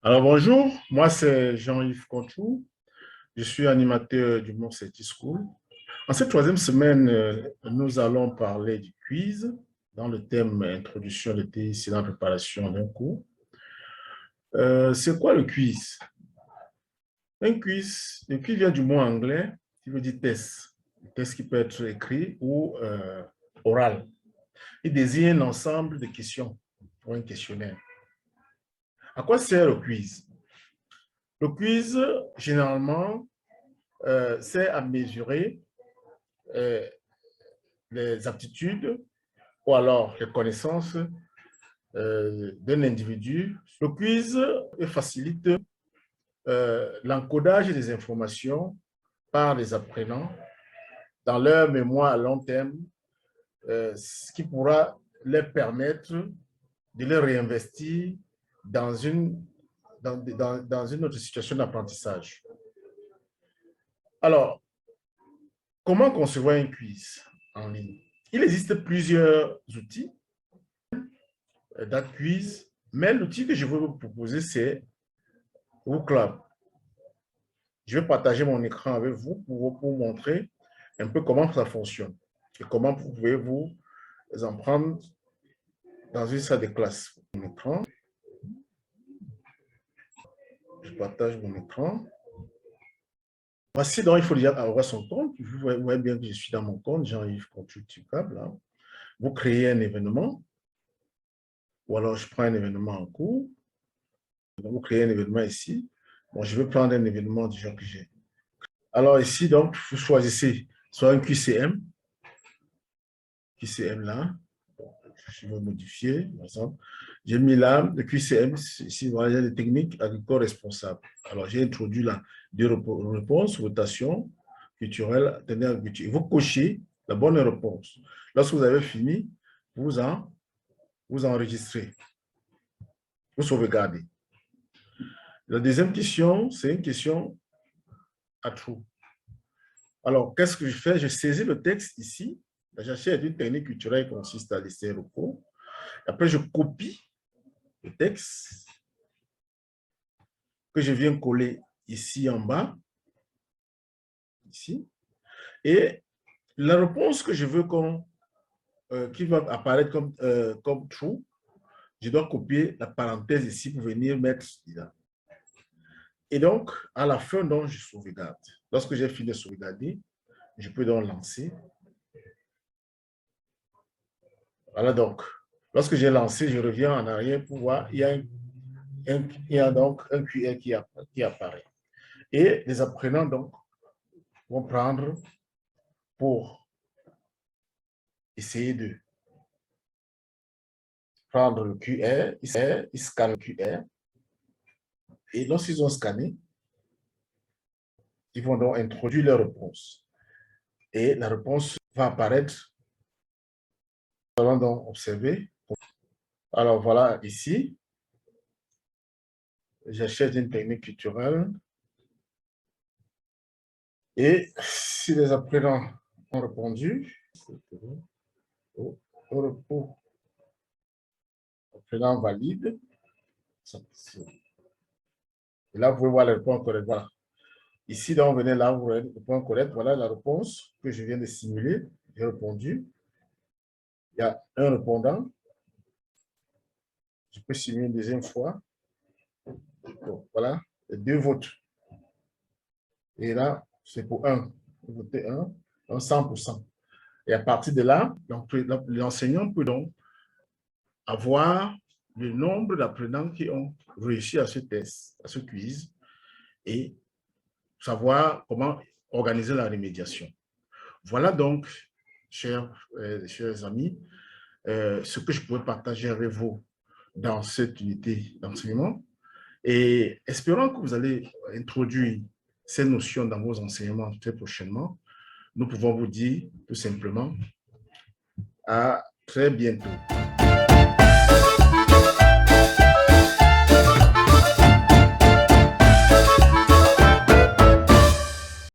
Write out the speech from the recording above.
Alors bonjour, moi c'est Jean-Yves Contou, je suis animateur du Mont City School. En cette troisième semaine, nous allons parler du quiz dans le thème Introduction de TIC dans la préparation d'un cours. C'est quoi le quiz? Le quiz vient du mot anglais qui veut dire test. Un test qui peut être écrit ou oral. Il désigne un ensemble de questions pour un questionnaire. À quoi sert le quiz? Le quiz, généralement, c'est à mesurer les aptitudes ou alors les connaissances d'un individu. Le quiz facilite l'encodage des informations par les apprenants dans leur mémoire à long terme, ce qui pourra leur permettre de les réinvestir dans une autre situation d'apprentissage. Alors, comment concevoir un quiz en ligne? Il existe plusieurs outils d'quiz, mais l'outil que je veux vous proposer, c'est WooClub. Je vais partager mon écran avec vous pour vous montrer un peu comment ça fonctionne et comment vous pouvez vous en prendre dans une salle de classe. Mon écran. Je partage mon écran. Voici donc, il faut déjà avoir son compte. Vous voyez bien que je suis dans mon compte, Jean-Yves Contou. Vous créez un événement, ou alors je prends un événement en cours. Donc, vous créez un événement ici. Bon, je vais prendre un événement du genre que j'ai. Alors ici, donc, vous choisissez soit un QCM là. Je vais modifier, par exemple. J'ai mis là, le QCM, ici, voilà, les techniques agricoles responsables. Alors, j'ai introduit là deux réponses, rotation culturelle, tenue agriculture. Vous cochez la bonne réponse. Lorsque vous avez fini, vous enregistrez, vous sauvegardez. La deuxième question, c'est une question à trous. Alors, qu'est-ce que je fais? Je saisis le texte ici. J'achète une technique culturelle qui consiste à laisser le repos. Après, je copie le texte que je viens coller ici en bas. Ici. Et la réponse que je veux qui va apparaître comme true, je dois copier la parenthèse ici pour venir mettre là. Et donc, à la fin, donc, je sauvegarde. Lorsque j'ai fini de sauvegarder, je peux donc lancer. Voilà donc. Lorsque j'ai lancé, je reviens en arrière pour voir, il y a donc un QR qui apparaît. Et les apprenants donc vont prendre pour essayer de prendre le QR, ils scannent le QR. Et lorsqu'ils ont scanné, ils vont donc introduire leur réponse. Et la réponse va apparaître. Nous allons donc observer. Alors voilà, ici, j'achète une technique culturelle. Et si les apprenants ont répondu, apprenant valide. Et là, vous pouvez voir les réponses correctes. Voilà. Ici, donc, venez là, vous voyez le point correct. Voilà la réponse que je viens de simuler. J'ai répondu. Il y a un répondant. Je peux simuler une deuxième fois. Donc, voilà, les deux votes. Et là, c'est pour un. Vous votez un 100%. Et à partir de là, l'enseignant peut donc avoir le nombre d'apprenants qui ont réussi à ce test, à ce quiz, et savoir comment organiser la remédiation. Voilà donc, chers amis, ce que je pourrais partager avec vous dans cette unité d'enseignement. Et espérons que vous allez introduire ces notions dans vos enseignements très prochainement. Nous pouvons vous dire tout simplement à très bientôt.